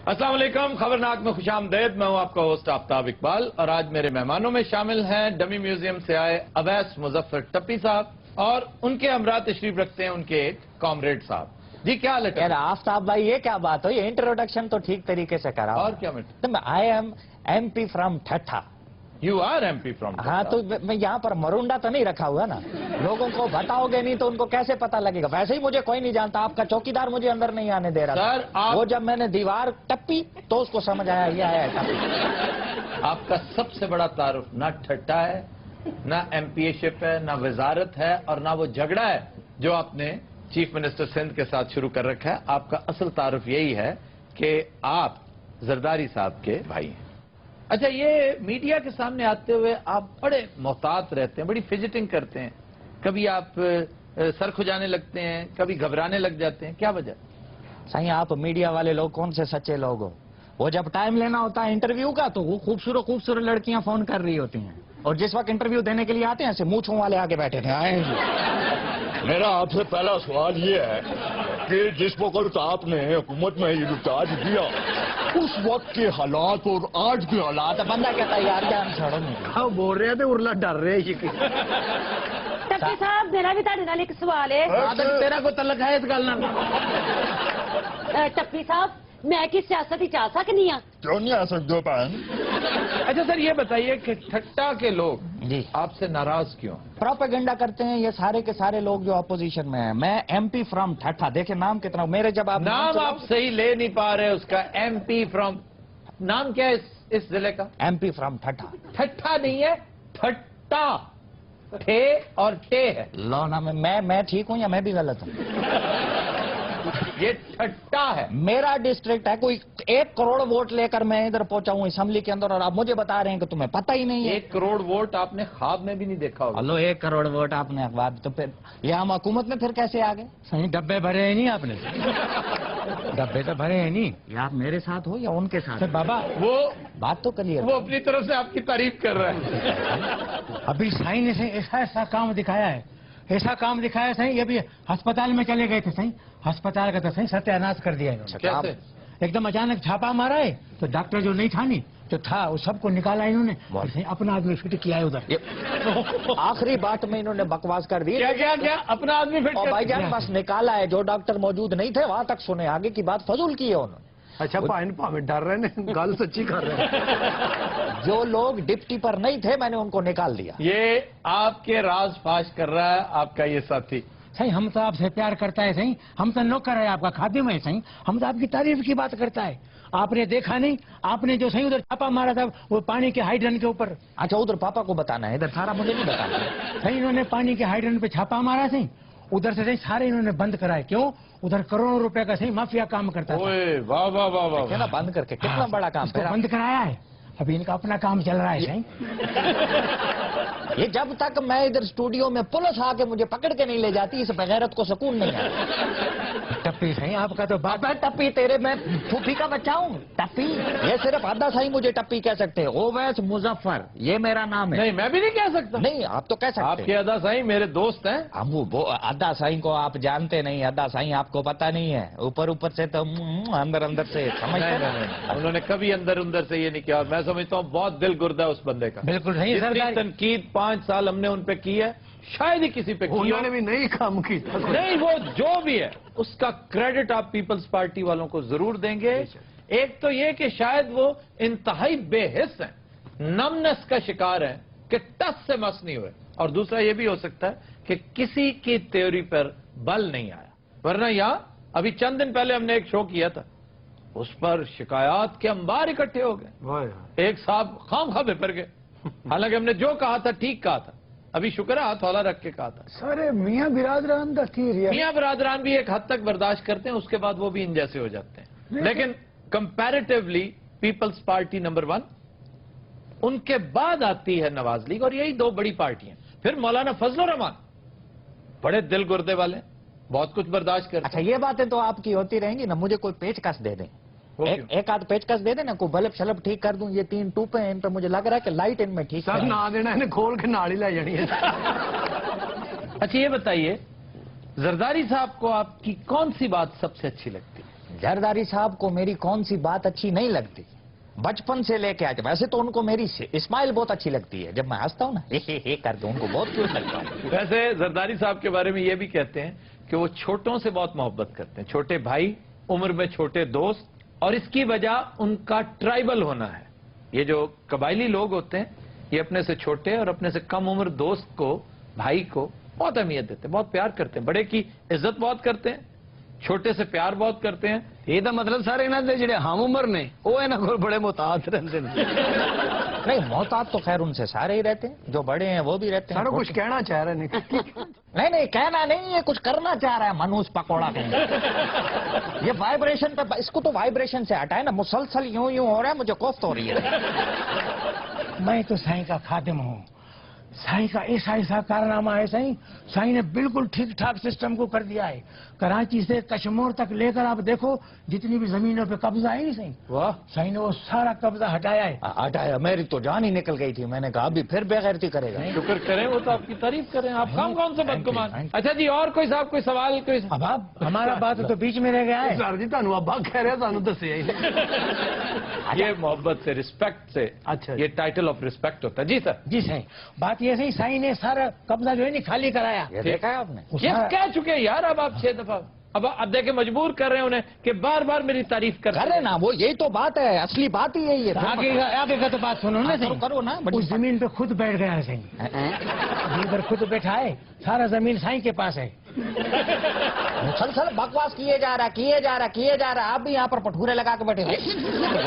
अस्सलाम वालेकुम, खबरनाक में खुशामदीद। मैं हूं आपका होस्ट आफ्ताब इकबाल और आज मेरे मेहमानों में शामिल हैं डमी म्यूजियम से आए अवैस मुजफ्फर टप्पी साहब और उनके हमरा तशरीफ रखते हैं उनके एक कॉमरेड साहब। जी क्या हाल है? आफ्ताब भाई ये क्या बात हो, ये इंट्रोडक्शन तो ठीक तरीके से करा और क्या matter? I am MP from Thatta. You are MP from? हाँ तो मैं यहाँ पर मरुंडा तो नहीं रखा हुआ ना, लोगों को बताओगे नहीं तो उनको कैसे पता लगेगा। वैसे ही मुझे कोई नहीं जानता, आपका चौकीदार मुझे अंदर नहीं आने दे रहा सर, था। वो जब मैंने दीवार टप्पी तो उसको समझ आया ये आया टप्पी। आपका सबसे बड़ा तारुफ ना ठट्टा है, ना MPA-शिप है, ना वजारत है और ना वो झगड़ा है जो आपने चीफ मिनिस्टर सिंध के साथ शुरू कर रखा है। आपका असल तारुफ यही है कि आप जरदारी साहब के भाई हैं। अच्छा, ये मीडिया के सामने आते हुए आप बड़े मोहतात रहते हैं, बड़ी फिजिटिंग करते हैं, कभी आप सर खुजाने लगते हैं, कभी घबराने लग जाते हैं, क्या वजह? सही आप मीडिया वाले लोग कौन से सच्चे लोग हो? वो जब टाइम लेना होता है इंटरव्यू का तो वो खूबसूरत खूबसूरत लड़कियां फोन कर रही होती हैं, और जिस वक्त इंटरव्यू देने के लिए आते हैं ऐसे मूंछों वाले आगे बैठे थे। आए मेरा आपसे पहला सवाल ये है कि जिस वक्त आपने हुकूमत में ये रिचार्ज दिया उस वक्त के हालात और आज के हालात बंदा कहता है यार जान छोड़ो नहीं बोल रहे थे उर्ला डर रहे टप्पी साहब मेरा भी ਤੁਹਾਡੇ ਨਾਲ ਇੱਕ ਸਵਾਲ ਹੈ। तेरा को तलक है इस गल ना? टप्पी साहब मैं की सियासत ही चाह सकनी हाँ? क्यों नहीं आ सकते हो बहन? अच्छा सर, ये बताइए कि ठट्टा के लोग जी आपसे नाराज क्यों? प्रोपेगेंडा करते हैं ये सारे के सारे लोग जो अपोजिशन में हैं। मैं MP फ्रॉम ठट्ठा, देखे नाम कितना मेरे, जब आप नाम आप सही ले नहीं पा रहे उसका। MP फ्रॉम, नाम क्या है इस जिले का? MP फ्रॉम ठट्ठा। ठट्ठा नहीं है, ठट्टा, ठे और टे है। लो ना मैं ठीक हूँ या मैं भी गलत हूँ? ये ठट्टा है। मेरा डिस्ट्रिक्ट है, कोई 1 करोड़ वोट लेकर मैं इधर पहुंचा हूँ असेंबली के अंदर और आप मुझे बता रहे हैं कि तुम्हें पता ही नहीं है। 1 करोड़ वोट आपने ख्वाब में भी नहीं देखा होगा। हेलो 1 करोड़ वोट आपने अखबार, तो फिर ये हम हुकूमत में फिर कैसे आ गए? सही डब्बे भरे हैं नहीं आपने? डब्बे तो भरे हैं नहीं। या आप मेरे साथ हो या उनके साथ? सर बाबा वो बात तो क्लियर। वो अपनी तरफ से आपकी तारीफ कर रहा है। अभी साईं ने सही ऐसा काम दिखाया है, ऐसा काम दिखाया सही। अभी अस्पताल में चले गए थे सही, अस्पताल का तो सही सत्यानाश कर दिया इन्होंने। कैसे? एकदम अचानक छापा मारा है तो डॉक्टर जो नहीं था नहीं तो था वो सबको निकाला इन्होंने, सही अपना आदमी फिट किया है उधर। आखिरी बात में इन्होंने बकवास कर दी। क्या क्या क्या अपना आदमी फिट और कर? भाईजान बस निकाला है, जो डॉक्टर मौजूद नहीं थे वहां तक सुने, आगे की बात फजूल की है उन्होंने। अच्छा भावे डर रहे हैं, गल सच्ची कर रहे हैं। जो लोग डिप्टी पर नहीं थे मैंने उनको निकाल दिया। ये आपके राज फाश कर रहा है आपका ये साथी। सही हम तो आपसे प्यार करता है सही, हम तो नौकर है आपका, खादिम है सही, हम तो आपकी तारीफ की बात करता है। आपने देखा नहीं, आपने जो सही उधर छापा मारा था वो पानी के हाइड्रन के ऊपर। अच्छा उधर पापा को बताना है, इधर सारा मुझे नहीं बताना। सही इन्होंने पानी के हाइड्रन पे छापा मारा सही, उधर से सही सारे इन्होंने बंद कराए। क्यों? उधर करोड़ों रुपए का सही माफिया काम करता था। ओए वाह वाह वाह वाह। क्या ना बंद करके कितना बड़ा काम उसको है। बंद कराया है, अभी इनका अपना काम चल रहा है सही। ये जब तक मैं इधर स्टूडियो में पुलिस आके मुझे पकड़ के नहीं ले जाती इस बगैरत को सुकून नहीं है। टप्पी सही आपका तो बाप। अबे टप्पी तेरे, मैं फूफी का बच्चा हूँ? टप्पी ये सिर्फ अद्दा साई मुझे टप्पी कह सकते हैं। ओवैस मुजफ्फर ये मेरा नाम है। नहीं मैं भी नहीं कह सकता। नहीं आप तो कह सकते आपके हैं। अदा साईं मेरे दोस्त हैं। हम वो अद्दा साई को आप जानते नहीं, अद्दा साई आपको पता नहीं है, ऊपर ऊपर से तो अंदर अंदर से समझते नहीं। उन्होंने कभी अंदर अंदर से ये नहीं किया। मैं समझता हूँ बहुत दिल गुर्दा है उस बंदे का। बिल्कुल सही जितनी सरदार। तनकीद 5 साल हमने उन पे की है शायद ही किसी पे की हो। उन्होंने भी नहीं काम की। नहीं, वो जो भी है उसका क्रेडिट आप पीपल्स पार्टी वालों को जरूर देंगे। एक तो ये कि शायद वो इंतहाई बेहिस हैं, नमनेस का शिकार हैं कि टस से मस नहीं हुए, और दूसरा ये भी हो सकता है कि किसी की थ्योरी पर बल नहीं आया। वरना यहाँ अभी चंद दिन पहले हमने एक शो किया था, उस पर शिकायत के अंबार इकट्ठे हो गए। एक साहब खामखा बेपर गए, हालांकि हमने जो कहा था ठीक कहा था। अभी शुक्र है हाथ हौला रख के कहा था। सारे मियाँ बिरादरान का थी रिया। मियाँ बरादरान भी एक हद तक बर्दाश्त करते हैं, उसके बाद वो भी इन जैसे हो जाते हैं। लेकिन कंपैरेटिवली पीपल्स पार्टी नंबर 1, उनके बाद आती है नवाज लीग, और यही 2 बड़ी पार्टियां। फिर मौलाना फजल रहमान बड़े दिल गुर्दे वाले, बहुत कुछ बर्दाश्त करते। अच्छा ये बातें तो आपकी होती रहेंगी ना, मुझे कोई पेचकस दे दें, एक आध पेचकस दे देना, कोई बल्ब शलब ठीक कर दूं। ये 3 टूपे हैं इन पे मुझे लग रहा है कि लाइट इनमें ठीक सर है। ना देना इन्हें खोल के नाली ला जानी है। अच्छा ये बताइए, जरदारी साहब को आपकी कौन सी बात सबसे अच्छी लगती है? जरदारी साहब को मेरी कौन सी बात अच्छी नहीं लगती, बचपन से लेके आज। वैसे तो उनको मेरी स्माइल बहुत अच्छी लगती है, जब मैं हंसता हूँ ना हे करके उनको बहुत क्यूट लगता है। वैसे जरदारी साहब के बारे में ये भी कहते हैं कि वो छोटों से बहुत मोहब्बत करते हैं, छोटे भाई, उम्र में छोटे दोस्त, और इसकी वजह उनका ट्राइबल होना है। ये जो कबायली लोग होते हैं ये अपने से छोटे और अपने से कम उम्र दोस्त को, भाई को बहुत अहमियत देते हैं, बहुत प्यार करते हैं, बड़े की इज्जत बहुत करते हैं, छोटे से प्यार बहुत करते हैं। ਇਹ ਤਾਂ ਮਤਲਬ ਸਾਰੇ ਇਹਨਾਂ ਦੇ ਜਿਹੜੇ ਹਮ ਉਮਰ ਨੇ ਉਹ ਇਹਨਾਂ ਕੋਲ ਬੜੇ ਮੁਤਾਦ ਰਹਿੰਦੇ ਨੇ। नहीं, मोहताज तो खैर उनसे सारे ही रहते हैं, जो बड़े हैं वो भी रहते हैं। ਸਾਰਾ ਕੁਝ ਕਹਿਣਾ ਚਾਹ ਰਹੇ ਨੇ। नहीं कहना नहीं है, कुछ करना चाह रहा है मनोज पकौड़ा कहीं। ये वाइब्रेशन पे, इसको तो वाइब्रेशन से हटाए ना, मुसलसल यूं यूं हो रहा है, मुझे कोफ्त हो रही है। मैं तो साईं का खादिम हूँ। साईं का ऐसा कारनामा है साईं, साईं ने बिल्कुल ठीक ठाक सिस्टम को कर दिया है। कराची से कश्मीर तक लेकर आप देखो जितनी भी जमीनों पे कब्जा है नहीं साईं, वाह, साईं ने वो सारा कब्जा हटाया है। हटाया, मेरी तो जान ही निकल गई थी। मैंने कहा अभी फिर बेगैरती करेगा। शुक्र करें, वो तो आपकी तारीफ करें। आप कौन से बदगुमान। अच्छा जी, और कोई साहब कोई सवाल कोई? अब आप हमारा बात तो बीच में रह गया है। ਸਰ ਜੀ ਤੁਹਾਨੂੰ ਅੱਬਾ ਕਹਿ ਰਿਹਾ, ਸਾਨੂੰ ਦੱਸਿਆ ਹੀ ਨਹੀਂ। ये मोहब्बत से, रिस्पेक्ट से, अच्छा। ये टाइटल ऑफ रिस्पेक्ट होता है। जी सर। जी साईं, बात ये सही, साईं ने सारा कब्जा जो है नहीं खाली कराया। ये देखा है आपने? वो ये सारा- कह चुके हैं यार, अब आप 6 दफा, अब देखे मजबूर कर रहे हैं उन्हें कि बार बार मेरी तारीफ कर करे ना, वो यही तो बात है, असली बात ही यही है। आगे का तो बात सुनो ना करो, साईं। करो ना, बड़ी उस जमीन पे खुद बैठ गया है साईं, इधर खुद बैठा है, सारा जमीन साईं के पास है। मुसलसल बकवास किए जा रहा। आप भी यहाँ पर पठूरे लगा के बैठे हो।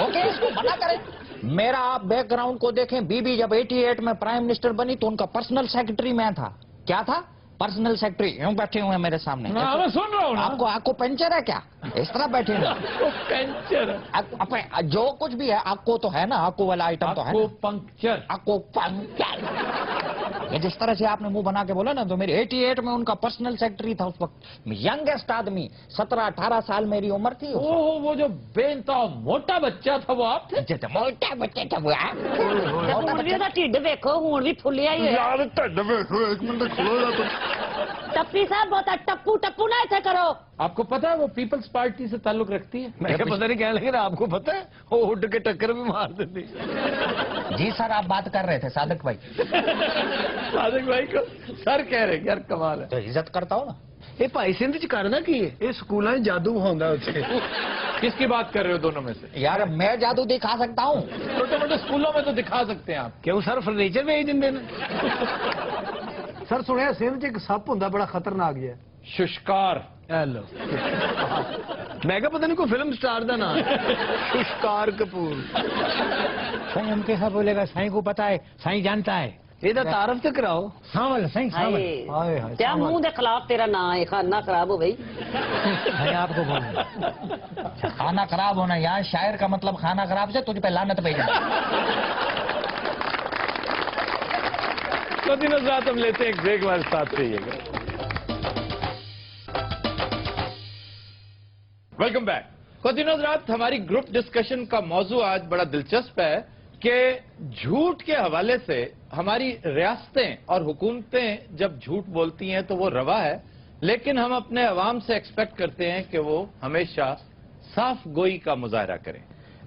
ओके, इसको मना करें। मेरा आप बैकग्राउंड को देखें, बीबी जब 88 में प्राइम मिनिस्टर बनी तो उनका पर्सनल सेक्रेटरी मैं था। क्या था? Personal secretary. यूं बैठे हुए हैं मेरे सामने। हाँ, मैं सुन रहा हूँ ना। आपको पंचर है क्या? इस तरह बैठे हुए आपको पंचर, जो कुछ भी है आपको तो है ना, आपको वाला आइटम तो है आपको ना? पंक्चर, आपको पंचर। ये जिस तरह से आपने मुंह बना के बोला ना, तो मेरी 88 में उनका पर्सनल सेक्रेटरी था उस वक्त। यंगेस्ट आदमी, 17-18 साल मेरी उम्र थी। ओह, वो जो बेनता मोटा बच्चा था वो आप थे? मोटा बच्चे थे वो। ਹੁਣ ਵੀ ਉਹਦਾ ਢਿੱਡ ਵੇਖੋ, ਹੁਣ ਵੀ ਫੁੱਲਿਆ ਹੀ ਹੋਇਆ। यार ढिड वेखो, एक मिनट खलो जा तुम। ਟੱਪੀ ਸਾਹਿਬ ਬਹੁਤਾ ਟੱਪੂ ਨਾ ਇੱਥੇ ਕਰੋ। आपको पता है वो पीपल्स पार्टी से ताल्लुक रखती है? मैं क्या पता नहीं कहने लगे ना, आपको पता है वो उठ के टक्कर भी मार देती। जी सर, आप बात कर रहे थे सादिक भाई। सादिक भाई को सर कह रहे, यार कमाल है। तो इज्जत करता हो ना। ਇਹ ਭਾਈ ਸਿੰਧ ਚ ਕਰਨਾ ਕੀ ਹੈ? ਇਹ ਸਕੂਲਾਂ 'ਚ ਜਾਦੂ ਹੁੰਦਾ ਉੱਥੇ। किसकी बात कर रहे हो दोनों में से? यार मैं जादू दिखा सकता हूँ। छोटे मोटे स्कूलों में तो दिखा सकते हैं आप। ਕਿਉਂ ਸਰ ਫਰਨੀਚਰ ਵੇਚ ਦਿੰਦੇ ਨੇ? ਸਰ ਸੁਣਿਆ ਸਿੰਧ 'ਚ ਇੱਕ ਸੱਪ ਹੁੰਦਾ ਬੜਾ ਖਤਰਨਾਕ ਜਿਹਾ। शुष्कार। ਹੈਲੋ। ਮੈਂ ਕਿਹਾ ਪਤਾ ਨਹੀਂ ਕੋਈ ਫਿਲਮ ਸਟਾਰ ਦਾ ਨਾਮ ਹੈ। ਸ਼ੁਸ਼ਕਾਰ ਕਪੂਰ। साईं हम कैसा बोलेगा, साईं को पता है, साईं जानता है। ਇਹਦਾ ਤਾਰਫ ਤੇ ਕਰਾਓ। सावल साईं, सावल। ਹਾਏ ਹਾਏ। ਤੇ ਮੂੰਹ ਦੇ ਖਿਲਾਫ ਤੇਰਾ ਨਾਂ ਹੈ, ਖਾਨਾ ਖਰਾਬ ਹੋ ਗਈ। साईं आपको बोलूं, खाना खराब होना, यहाँ शायर का मतलब खाना खराब से तुझ पे लानत भेजना। तो दिनों रात हम लेते हैं एक ब्रेक, हमारे साथ रहिएगा। Welcome back. तो दिनों रात हमारी ग्रुप डिस्कशन का मौजू आज बड़ा दिलचस्प है कि झूठ के हवाले से हमारी रियासतें और हुकूमतें जब झूठ बोलती हैं तो वो रवा है, लेकिन हम अपने अवाम से एक्सपेक्ट करते हैं कि वो हमेशा साफ गोई का मुजाहरा करें।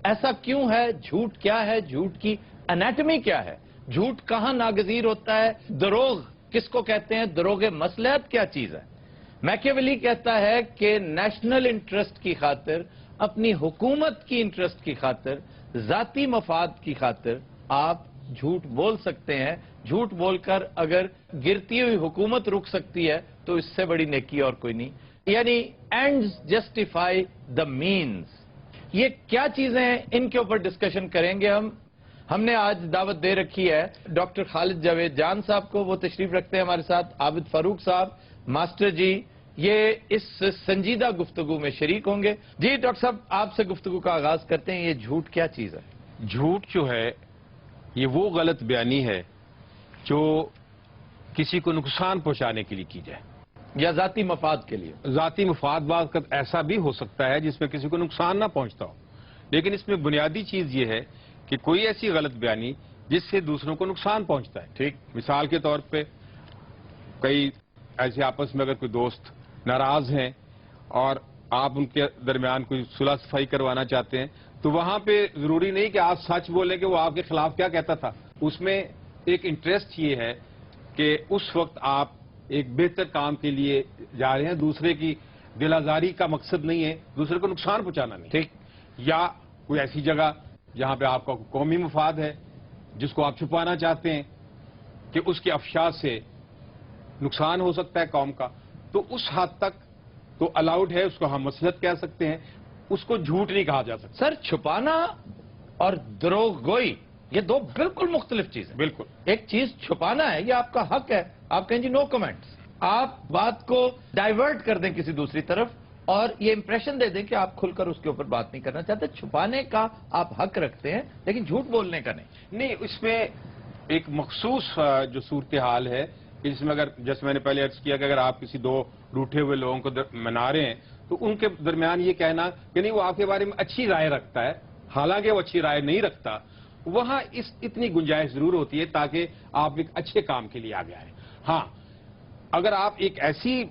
ऐसा क्यों है? झूठ क्या है? झूठ की एनाटमी क्या है? झूठ कहाँ नागजीर होता है? दरोग किसको कहते हैं? दरोगे मसलहत क्या चीज है? मैकियावेली कहता है कि नेशनल इंटरेस्ट की खातिर, अपनी हुकूमत की इंटरेस्ट की खातिर, जाती मफाद की खातिर आप झूठ बोल सकते हैं। झूठ बोलकर अगर गिरती हुई हुकूमत रुक सकती है तो इससे बड़ी नेकी और कोई नहीं। यानी एंड्स जस्टिफाई द मीन्स। ये क्या चीजें हैं, इनके ऊपर डिस्कशन करेंगे हम। हमने आज दावत दे रखी है डॉक्टर खालिद जावेद जान साहब को, वो तशरीफ रखते हैं हमारे साथ। आबिद फारूक साहब, मास्टर जी, ये इस संजीदा गुफ्तगू में शरीक होंगे। जी डॉक्टर साहब, आपसे गुफ्तगू का आगाज करते हैं। ये झूठ क्या चीज है? झूठ जो है ये वो गलत बयानी है जो किसी को नुकसान पहुंचाने के लिए की जाए, या जाती मफाद के लिए? जाती मुफाद का ऐसा भी हो सकता है जिसमें किसी को नुकसान ना पहुंचता हो, लेकिन इसमें बुनियादी चीज ये है कि कोई ऐसी गलत बयानी जिससे दूसरों को नुकसान पहुंचता है। ठीक, मिसाल के तौर पे कई ऐसे आपस में अगर कोई दोस्त नाराज हैं और آپ ان کے درمیان کوئی صلح صفائی کروانا چاہتے ہیں تو وہاں پہ ضروری نہیں کہ آپ سچ بولیں کہ وہ آپ کے خلاف کیا کہتا تھا. اس میں ایک انٹرسٹ یہ ہے کہ اس وقت آپ ایک بہتر کام کے لیے جا رہے ہیں, دوسرے کی دل آزاری کا مقصد نہیں ہے, دوسرے کو نقصان پہنچانا نہیں, ٹھیک, یا کوئی ایسی جگہ جہاں پہ آپ کا قومی مفاد ہے جس کو آپ چھپانا چاہتے ہیں کہ اس کے افشا سے نقصان ہو سکتا ہے قوم کا, تو اس حد تک تو الاؤڈ ہے, اس کو ہم مصلحت کہہ سکتے ہیں, اس کو جھوٹ نہیں کہا جا سکتا. سر چھپانا اور دروغ گوئی یہ دو بالکل مختلف چیزیں. بالکل, ایک چیز چھپانا ہے, یہ آپ کا حق ہے, آپ کہیں جی نو کمنٹس, آپ بات کو ڈائیورٹ کر دیں کسی دوسری طرف اور یہ امپریشن دے دیں کہ آپ کھل کر اس کے اوپر بات نہیں کرنا چاہتے. چھپانے کا آپ حق رکھتے ہیں لیکن جھوٹ بولنے کا نہیں. اس میں ایک مخصوص جو صورتحال ہے اس میں, اگر جیسے میں نے پہلے عرض کیا کہ اگر آپ کسی دو روٹھے ہوئے لوگوں کو منا رہے ہیں تو ان کے درمیان یہ کہنا کہ نہیں وہ آپ کے بارے میں اچھی رائے رکھتا ہے حالانکہ وہ اچھی رائے نہیں رکھتا, وہاں اتنی گنجائش ضرور ہوتی ہے تاکہ آپ ایک اچھے کام کے لیے آگے آئیں. ہاں, اگر آپ ایک ایسی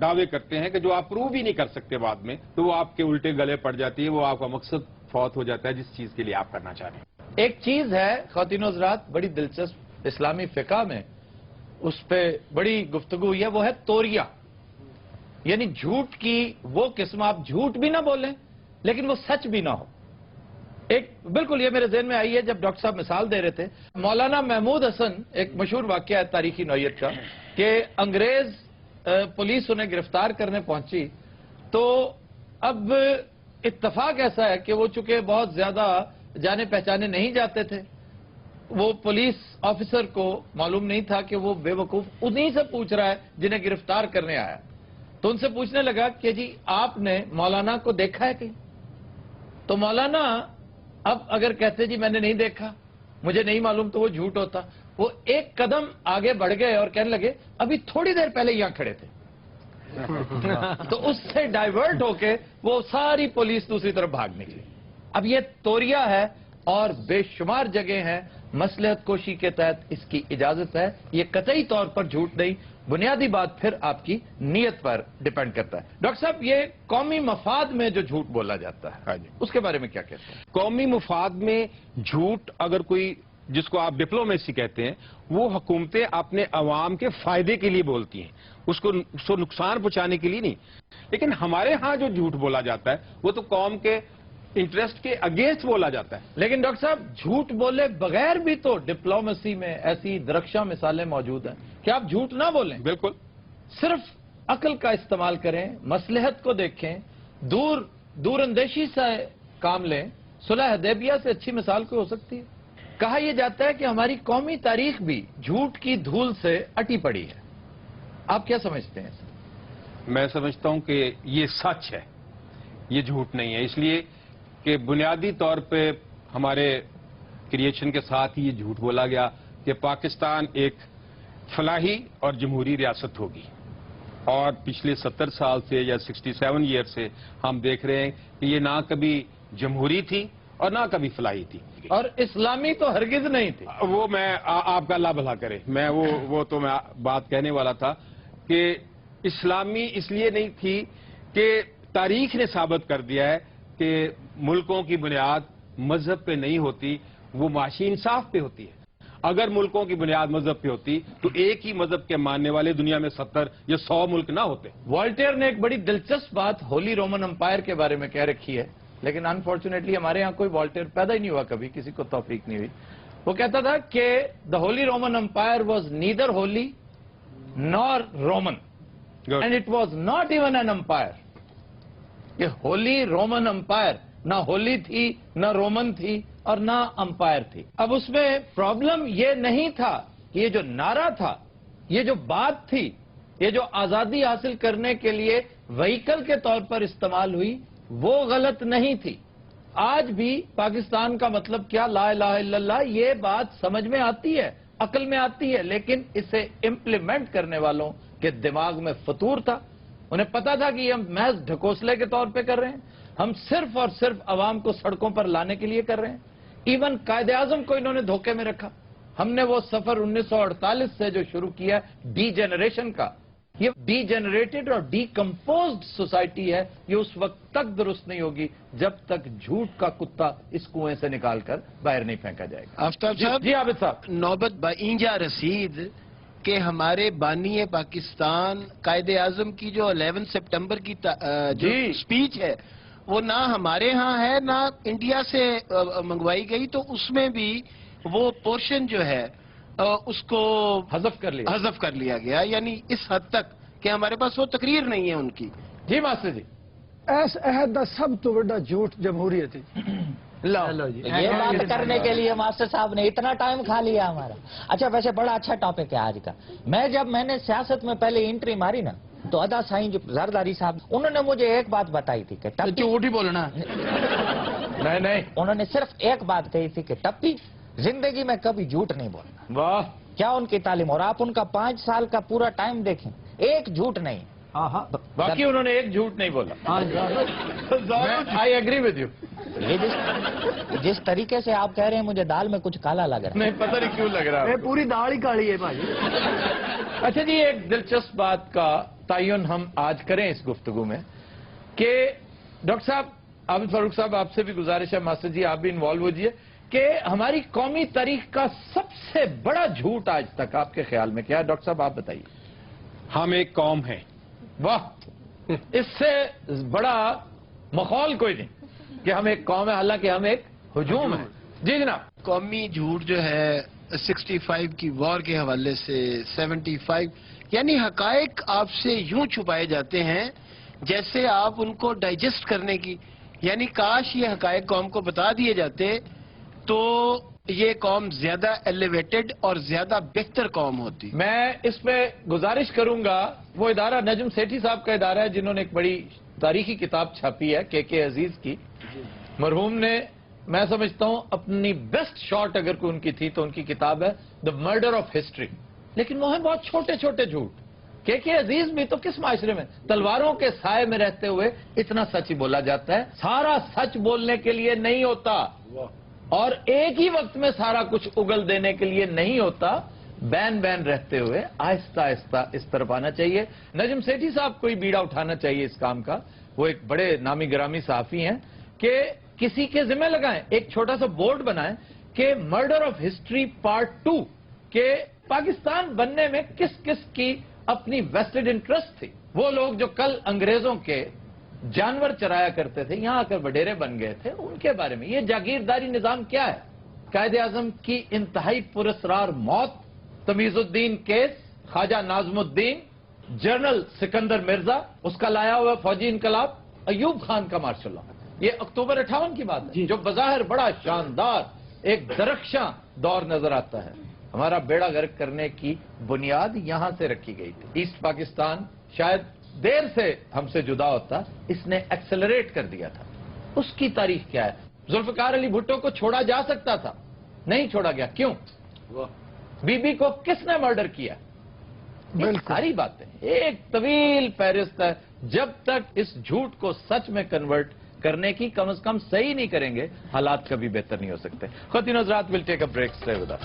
دعوے کرتے ہیں کہ جو آپ پروو بھی نہیں کر سکتے بعد میں, تو وہ آپ کے الٹے گلے پڑ جاتی ہے, وہ آپ کا مقصد فوت ہو جاتا ہے جس چیز کے لیے آپ کرنا چاہ رہے ہیں. ایک چیز ہے خواتین و حضرات بڑی دلچسپ اسلامی فقہ میں اس پہ بڑی گفتگو ہوئی ہے, وہ ہے توریہ, یعنی جھوٹ کی وہ قسم, آپ جھوٹ بھی نہ بولیں لیکن وہ سچ بھی نہ ہو. ایک بالکل یہ میرے ذہن میں آئی ہے جب ڈاکٹر صاحب مثال دے رہے تھے, مولانا محمود حسن, ایک مشہور واقعہ ہے تاریخی نوعیت کا کہ انگریز پولیس انہیں گرفتار کرنے پہنچی, تو اب اتفاق ایسا ہے کہ وہ چونکہ بہت زیادہ جانے پہچانے نہیں جاتے تھے, وہ پولیس آفیسر کو معلوم نہیں تھا کہ وہ بے وقوف انہی سے پوچھ رہا ہے جنہیں گرفتار کرنے آیا. تو ان سے پوچھنے لگا کہ جی آپ نے مولانا کو دیکھا ہے کہیں؟ تو مولانا اب اگر کہتے جی میں نے نہیں دیکھا, مجھے نہیں معلوم, تو وہ جھوٹ ہوتا. وہ ایک قدم آگے بڑھ گئے اور کہنے لگے ابھی تھوڑی دیر پہلے یہاں کھڑے تھے. تو اس سے ڈائیورٹ ہو کے وہ ساری پولیس دوسری طرف بھاگ نکلی. اب یہ توریہ ہے اور بے شمار جگہ ہیں, مصلحت کوشی کے تحت اس کی اجازت ہے, یہ قطعی طور پر جھوٹ نہیں. بنیادی بات پھر آپ کی نیت پر ڈیپینڈ کرتا ہے. ڈاکٹر صاحب یہ قومی مفاد میں جو جھوٹ بولا جاتا ہے اس کے بارے میں کیا کہتے ہیں؟ قومی مفاد میں جھوٹ اگر کوئی جس کو آپ ڈپلومیسی کہتے ہیں, وہ حکومتیں اپنے عوام کے فائدے کے لیے بولتی ہیں, اس کو نقصان پہنچانے کے لیے نہیں. لیکن ہمارے ہاں جو جھوٹ بولا جاتا ہے وہ تو قوم کے انٹرسٹ کے اگینسٹ بولا جاتا ہے. لیکن ڈاکٹر صاحب جھوٹ بولے بغیر بھی تو ڈپلومیسی میں ایسی درخشاں مثالیں موجود ہیں کہ آپ جھوٹ نہ بولیں, بالکل, صرف عقل کا استعمال کریں, مصلحت کو دیکھیں, دور اندیشی سے کام لیں. صلح حدیبیہ سے اچھی مثال کوئی ہو سکتی ہے؟ کہا یہ جاتا ہے کہ ہماری قومی تاریخ بھی جھوٹ کی دھول سے اٹی پڑی ہے. آپ کیا سمجھتے ہیں؟ میں سمجھتا ہوں کہ یہ سچ ہے, یہ جھوٹ نہیں ہے, اس لیے کہ بنیادی طور پہ ہمارے کریشن کے ساتھ ہی یہ جھوٹ بولا گیا کہ پاکستان ایک فلاحی اور جمہوری ریاست ہوگی, اور پچھلے 70 سال سے یا 67 ایئر سے ہم دیکھ رہے ہیں کہ یہ نہ کبھی جمہوری تھی اور نہ کبھی فلاحی تھی, اور اسلامی تو ہرگز نہیں تھی. وہ میں آپ کا اللہ بھلا کرے, میں وہ تو میں بات کہنے والا تھا کہ اسلامی اس لیے نہیں تھی کہ تاریخ نے ثابت کر دیا ہے کہ ملکوں کی بنیاد مذہب پہ نہیں ہوتی, وہ معاشی انصاف پہ ہوتی ہے. اگر ملکوں کی بنیاد مذہب پہ ہوتی تو ایک ہی مذہب کے ماننے والے دنیا میں 70 یا 100 ملک نہ ہوتے. والٹیر نے ایک بڑی دلچسپ بات ہولی رومن امپائر کے بارے میں کہہ رکھی ہے, لیکن انفارچونیٹلی ہمارے ہاں کوئی والٹیر پیدا ہی نہیں ہوا, کبھی کسی کو توفیق نہیں ہوئی. وہ کہتا تھا کہ the holy Roman empire was neither holy nor Roman and it was not even an empire. یہ ہولی رومن امپائر نہ ہولی تھی, نہ رومن تھی, اور نہ امپائر تھی. اب اس میں پرابلم یہ نہیں تھا کہ یہ جو نعرہ تھا, یہ جو بات تھی, یہ جو آزادی حاصل کرنے کے لیے وہیکل کے طور پر استعمال ہوئی, وہ غلط نہیں تھی. آج بھی پاکستان کا مطلب کیا, لا الہ الا اللہ, یہ بات سمجھ میں آتی ہے, عقل میں آتی ہے, لیکن اسے امپلیمنٹ کرنے والوں کے دماغ میں فطور تھا. انہیں پتا تھا کہ یہ ہم محض ڈھکوسلے کے طور پہ کر رہے ہیں, ہم صرف اور صرف عوام کو سڑکوں پر لانے کے لیے کر رہے ہیں. ایون قائد اعظم کو انہوں نے دھوکے میں رکھا. ہم نے وہ سفر 1948 سے جو شروع کیا ڈی جنریشن کا, یہ ڈی جنریٹڈ اور ڈی کمپوزڈ سوسائٹی ہے. یہ اس وقت تک درست نہیں ہوگی جب تک جھوٹ کا کتا اس کنویں سے نکال کر باہر نہیں پھینکا جائے گا. آفتاب صاحب جی عابد صاحب. نوبت با اینجا رسید کہ ہمارے بانی پاکستان قائد اعظم کی جو 11 سپٹمبر کی جو سپیچ ہے وہ نہ ہمارے ہاں ہے نہ انڈیا سے منگوائی گئی, تو اس میں بھی وہ پورشن جو ہے اس کو حذف کر لیا گیا, یعنی اس حد تک کہ ہمارے پاس وہ تقریر نہیں ہے ان کی. جی ماسٹر جی. اس عہد کا سب تو بڑا جھوٹ جمہوریت ہے. یہ بات کرنے کے لیے ماسٹر صاحب نے اتنا ٹائم کھا لیا ہمارا. اچھا ویسے بڑا اچھا ٹاپک ہے آج کا. جب میں نے سیاست میں پہلے انٹری ماری نا تو ادا سائیں جو زرداری صاحب انہوں نے مجھے ایک بات بتائی تھی کہ جھوٹ ہی بولنا. نہیں انہوں نے صرف ایک بات کہی تھی کہ ٹپی زندگی میں کبھی جھوٹ نہیں بولنا. واہ کیا ان کی تعلیم, اور آپ ان کا 5 سال کا پورا ٹائم دیکھیں ایک جھوٹ نہیں. باقی انہوں نے ایک جھوٹ نہیں بولا. I agree with you. یہ جس طریقے سے آپ کہہ رہے ہیں مجھے دال میں کچھ کالا لگ رہا ہے. نہیں پتہ نہیں کیوں لگ رہا ہے. پوری دال ہی کالی ہے بھائی. اچھا جی, ایک دلچسپ بات کا تعین ہم آج کریں اس گفتگو میں کہ ڈاکٹر صاحب عابد فاروق صاحب آپ سے بھی گزارش ہے, ماسٹر جی آپ بھی انوالو ہوجیے, کہ ہماری قومی تاریخ کا سب سے بڑا جھوٹ آج تک آپ کے خیال میں کیا ہے؟ ڈاکٹر صاحب آپ بتائیے. ہم ایک قوم ہیں. واہ, اس سے بڑا ماحول کوئی نہیں کہ ہم ایک قوم ہے, حالانکہ ہم ایک ہجوم ہیں. جی جناب. قومی جھوٹ جو ہے 65 کی وار کے حوالے سے 75, یعنی حقائق آپ سے یوں چھپائے جاتے ہیں جیسے آپ ان کو ڈائجسٹ کرنے کی, یعنی کاش یہ حقائق قوم کو بتا دیے جاتے تو یہ قوم زیادہ ایلیویٹڈ اور زیادہ بہتر قوم ہوتی. میں اس پہ گزارش کروں گا, وہ ادارہ نجم سیٹھی صاحب کا ادارہ ہے جنہوں نے ایک بڑی تاریخی کتاب چھاپی ہے کے عزیز کی. مرحوم نے, میں سمجھتا ہوں اپنی بیسٹ شاٹ اگر کوئی ان کی تھی تو ان کی کتاب ہے دا مرڈر آف ہسٹری. لیکن وہ ہیں بہت چھوٹے چھوٹے جھوٹ. کے عزیز بھی تو کس معاشرے میں تلواروں کے سائے میں رہتے ہوئے اتنا سچ ہی بولا جاتا ہے. سارا سچ بولنے کے لیے نہیں ہوتا اور ایک ہی وقت میں سارا کچھ اگل دینے کے لیے نہیں ہوتا. بین رہتے ہوئے آہستہ آہستہ اس طرف آنا چاہیے. نجم سیٹھی صاحب کو ہی بیڑا اٹھانا چاہیے اس کام کا. وہ ایک بڑے نامی گرامی صحافی ہیں کہ کسی کے ذمہ لگائیں, ایک چھوٹا سا بورڈ بنائیں کہ مرڈر آف ہسٹری پارٹ 2, کہ پاکستان بننے میں کس کس کی اپنی ویسٹڈ انٹرسٹ تھی. وہ لوگ جو کل انگریزوں کے جانور چرایا کرتے تھے, یہاں آ کر وڈیرے بن گئے تھے, ان کے بارے میں. یہ جاگیرداری نظام کیا ہے؟ قائد اعظم کی انتہائی پراسرار موت, تمیز الدین کیس, خواجہ ناظم الدین, جنرل سکندر مرزا, اس کا لایا ہوا فوجی انقلاب, ایوب خان کا مارشل لا. یہ اکتوبر 58 کی بات ہے جو بظاہر بڑا شاندار ایک درخشاں دور نظر آتا ہے. ہمارا بیڑا غرق کرنے کی بنیاد یہاں سے رکھی گئی تھی. ایسٹ پاکستان شاید دیر سے ہم سے جدا ہوتا, اس نے ایکسلریٹ کر دیا تھا. اس کی تاریخ کیا ہے؟ ذوالفقار علی بھٹو کو چھوڑا جا سکتا تھا, نہیں چھوڑا گیا. کیوں؟ بی بی کو کس نے مرڈر کیا؟ ساری باتیں ایک طویل فہرست ہے. جب تک اس جھوٹ کو سچ میں کنورٹ کرنے کی کم از کم صحیح نہیں کریں گے, حالات کبھی بہتر نہیں ہو سکتے. خواتین حضرات, we'll take a break. Stay with us.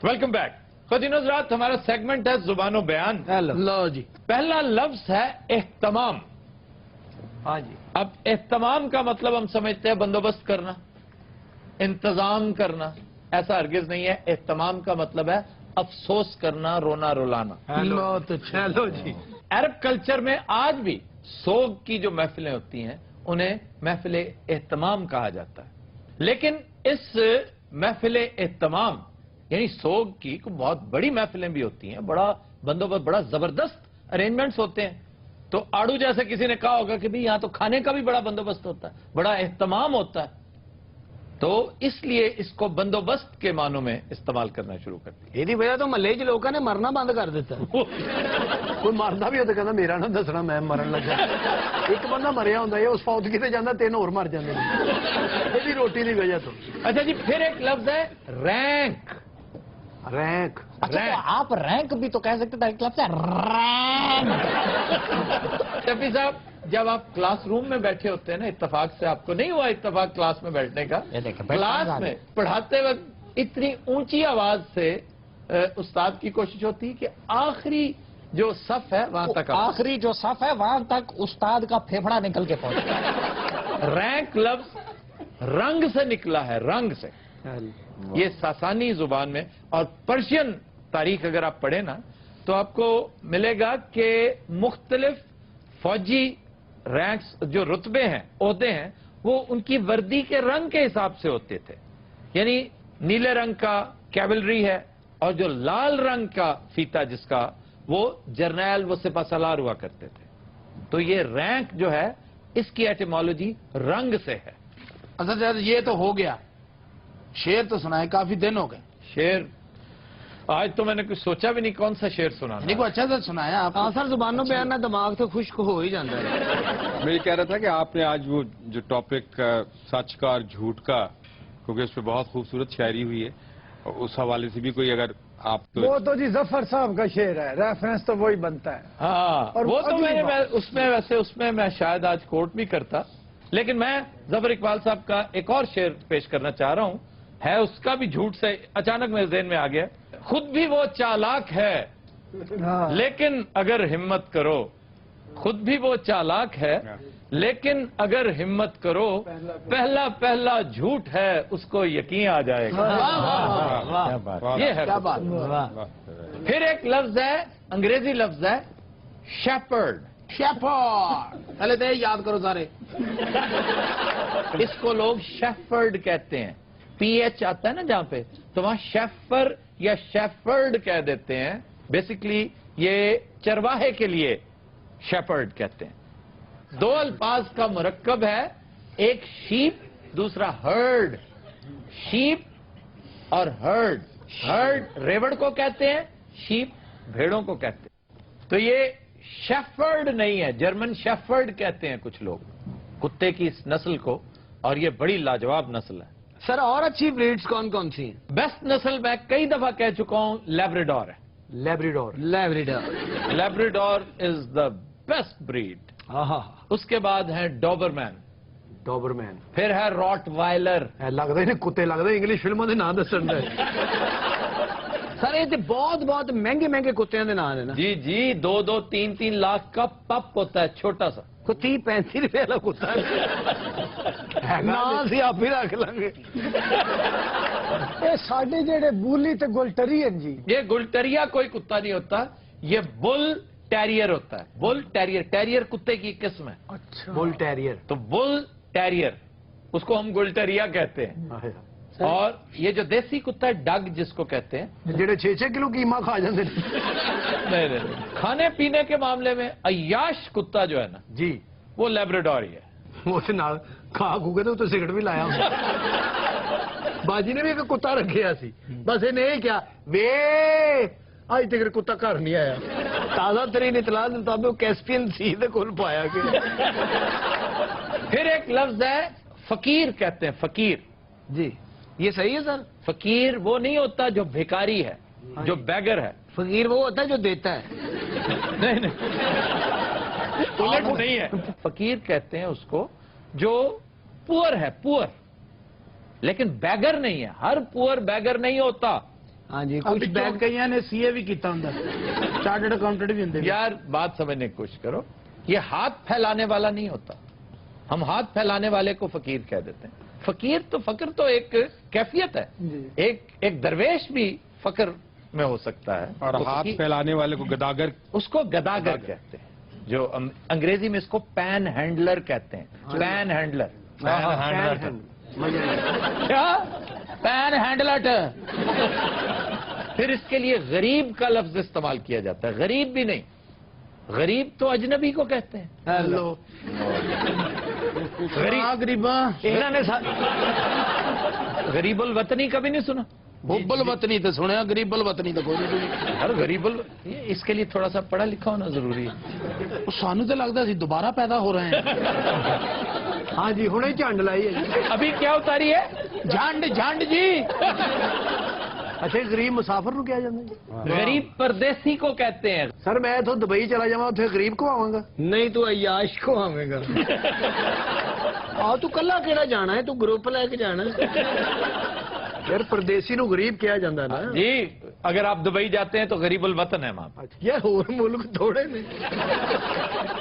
Welcome back. خواتین حضرات, ہمارا سیگمنٹ ہے زبان و بیان. لو جی. پہلا لفظ ہے اہتمام. ہاں جی. اب اہتمام کا مطلب ہم سمجھتے ہیں بندوبست کرنا, انتظام کرنا. ایسا ہرگز نہیں ہے. اہتمام کا مطلب ہے افسوس کرنا, رونا رلانا. لو تو چلو جی. عرب کلچر میں آج بھی سوگ کی جو محفلیں ہوتی ہیں انہیں محفل اہتمام کہا جاتا ہے. لیکن اس محفل اہتمام یعنی سوگ کی بہت بڑی محفلیں بھی ہوتی ہیں, بڑا بندوبست, بڑا زبردست ارینجمنٹس ہوتے ہیں. تو آڑو جیسے کسی نے کہا ہوگا کہ بھی یہاں تو کھانے کا بھی بڑا بندوبست ہوتا ہے, بڑا اہتمام ہوتا ہے. تو اس لیے اس کو بندوبست کے معنوں میں استعمال کرنا شروع کر دیا. یہ وجہ تو محلے چ لوگوں نے مرنا بند کر دیتا. کوئی مردا بھی ہوتا کہنا میرا نہ دسنا میں مرن لگا. ایک بندہ مریا ہوتا ہے, اس فوت کتے جانا 3 اور مر جاتے ہیں یہ روٹی کی وجہ تو. اچھا جی, پھر ایک لفظ ہے رینک. رینک. اچھا تو آپ رینک بھی تو کہہ سکتے تھے, ایک لفظ ہے رینک. شفیع صاحب, جب آپ کلاس روم میں بیٹھے ہوتے ہیں نا, اتفاق سے آپ کو نہیں ہوا اتفاق کلاس میں بیٹھنے کا, کلاس میں پڑھاتے وقت اتنی اونچی آواز سے उस्ताद की कोशिश होती है कि आखिरी जो सफ है वहां तक आखिरी जो सफ है वहां तक उस्ताद का फेफड़ा निकल के पहुंचे। रैंक लफ्ज रंग से निकला है, रंग से। ये सासानी जुबान में, और पर्शियन तारीख अगर आप पढ़े ना तो आपको मिलेगा कि मुख्तलिफ फौजी रैंक्स जो रुतबे हैं, ओहदे हैं, वो उनकी वर्दी के रंग के हिसाब से होते थे। यानी नीले रंग का कैवलरी है, और जो लाल रंग का फीता जिसका, वो जर्नैल, वो सिपाहसालार हुआ करते थे। तो ये रैंक जो है इसकी एटिमोलॉजी रंग से है। अच्छा सर, ये तो हो गया, शेर तो सुनाए, काफी दिन हो गए। शेर आज तो मैंने कुछ सोचा भी नहीं कौन सा शेर सुनाना। नहीं, को अच्छा से सुनाया आप। हाँ सर, जुबानों पे आना दिमाग तो खुश्क हो ही जाता है। मैं ये कह रहा था कि आपने आज वो जो टॉपिक सच का और झूठ का, क्योंकि उस पर बहुत खूबसूरत शायरी हुई है, और उस हवाले से भी कोई अगर आप वो तो जी जफर साहब का शेर है, रेफरेंस तो वही बनता है। हाँ, और वो तो अगली बात- उसमें मैं शायद आज कोर्ट भी करता, लेकिन मैं जफर इकबाल साहब का एक और शेर पेश करना चाह रहा हूं, है उसका भी झूठ से अचानक मेरे ज़हन में आ गया। खुद भी वो चालाक है, हाँ। लेकिन अगर हिम्मत करो, खुद भी वो चालाक है, लेकिन अगर हिम्मत करो, पहला पहला झूठ है उसको यकीन आ जाएगा। ये है क्या बात। फिर एक लफ्ज है, अंग्रेजी लफ्ज है शेपर्ड। शेफर्ड, पहले तो ये याद करो सारे। इसको लोग शेफर्ड कहते हैं, पीएच आता है ना जहां पे, तो वहां शेफर या शेफर्ड कह देते हैं। बेसिकली ये चरवाहे के लिए शेपर्ड कहते हैं। दो अल्फाज का मुरक्कब है, एक शीप, दूसरा हर्ड। शीप और हर्ड, हर्ड रेवड़ को कहते हैं, शीप भेड़ों को कहते हैं। तो ये शेफर्ड नहीं है, जर्मन शेफर्ड कहते हैं कुछ लोग कुत्ते की इस नस्ल को, और ये बड़ी लाजवाब नस्ल है। सर, और अच्छी ब्रीड्स कौन कौन सी हैं? बेस्ट नस्ल मैं कई दफा कह चुका हूं, लैब्राडोर है। Labrador. Labrador. Labrador is the best breed. उसके बाद है डॉबरमैन, डॉबरमैन। फिर है रॉटवाइलर। लगता ही नहीं कुत्ते लगते, इंग्लिश फिल्मों के नाम दसन दे। सर, ये बहुत बहुत महंगे महंगे कुत्तियों के नाम है ना? जी जी, 2-2, 3-3 लाख का पप होता है, छोटा सा। को 30-35 रुपए वाला कुत्ता ना सी आप ही रख लेंगे। ये साडे जेड़े बूली ते गुलटरीयन जी, ये गुलटरिया कोई कुत्ता नहीं होता, ये बुल टेरियर होता है। बुल टेरियर, टेरियर कुत्ते की किस्म है। अच्छा, बुल टेरियर। तो बुल टेरियर, उसको हम गुलटरिया कहते हैं। और ये जो देसी कुत्ता है, डग जिसको कहते हैं, जेड़े 6-6 किलो कीमा खा जाते नहीं, खाने पीने के मामले में अय्याश कुत्ता जो है ना जी, वो लैब्राडोर ही है। वो नाल खा खूगे तो सिगरेट भी लाया बाजी ने भी एक कुत्ता रखे सी, बस इन्हें क्या वे अज तक कुत्ता घर नहीं आया। ताजा तरीन इतला के मुताबिक कैस्पियन सी दे कोल पाया गया। फिर एक लफ्ज है फकीर कहते हैं, फकीर। जी, ये सही है सर। फकीर वो नहीं होता जो भिखारी है, जो बैगर है। फकीर वो होता है जो देता है। नहीं, उलट नहीं है। फकीर कहते हैं उसको जो पुअर है, पुअर, लेकिन बैगर नहीं है। हर पुअर बैगर नहीं होता। हाँ जी, कुछ बैग कई ने सीए भी किया होंगे, चार्टर्ड अकाउंटेंट भी होंगे। यार बात समझने की कोशिश करो, ये हाथ फैलाने वाला नहीं होता। हम हाथ फैलाने वाले को फकीर कह देते हैं। फकीर तो, फकर तो एक कैफियत है, एक दरवेश भी फकर में हो सकता है। और तो हाथ फैलाने वाले को गदागर, उसको गदागर कहते हैं, जो अंग्रेजी में इसको पैन हैंडलर कहते हैं। पैन हैंडलर, क्या पैन हैंडलर। फिर इसके लिए गरीब का लफ्ज इस्तेमाल किया जाता है। गरीब भी नहीं, गरीब तो अजनबी को कहते हैं। हेलो गरीबा, इन्होंने गरीबुल वतनी कभी नहीं सुना? बुब्बल वतनी तो सुने, गरीबल वतनी तो कोई नहीं सुनी। अरे गरीबुल, इसके लिए थोड़ा सा पढ़ा लिखा होना जरूरी है। सानू तो लगता सी दोबारा पैदा हो रहे हैं। हाँ जी, हुणे झंड लाई है। अभी क्या उतारी है? झंड, झंड जी। अच्छा, गरीब मुसाफिर नु क्या जाता? गरीब परदेसी को कहते हैं। सर, मैं तो दुबई चला जावा, उसे गरीब को आवांगा? नहीं, तू अयाश को आवेगा। आ तू कला केड़ा जाना है, तू ग्रुप लेके जाना है। यार परदेसी नु गरीब किया जाता ना जी, अगर आप दुबई जाते हैं तो गरीबुल वतन है वहां पर। यार और मुल्क थोड़े ने।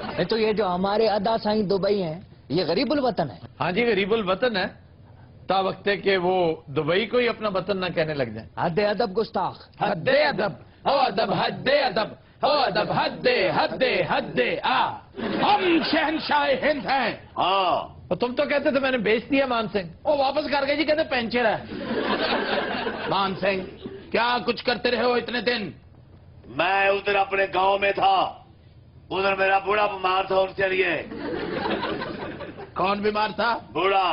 नहीं तो ये जो हमारे अदा साईं दुबई हैं, ये गरीबुल वतन है। हाँ जी, गरीबुल वतन है, ता वक्त है कि वो दुबई को ही अपना वतन ना कहने लग जाए। हद अदब गुस्ताख। हद्दे अदब, हो अदब, हद्दे अदब, हो अदब, हद्दे हद्दे हद्दे आ। हम शहनशाह हिंद हैं। हाँ, और तुम तो कहते थे मैंने बेच दिया मान सिंह। वो वापस कर गए जी, कहते पेंचर है। मान सिंह क्या कुछ करते रहे हो इतने दिन? मैं उधर अपने गांव में था, उधर मेरा बूढ़ा बीमार था, उनसे लिए। कौन बीमार था? बूढ़ा।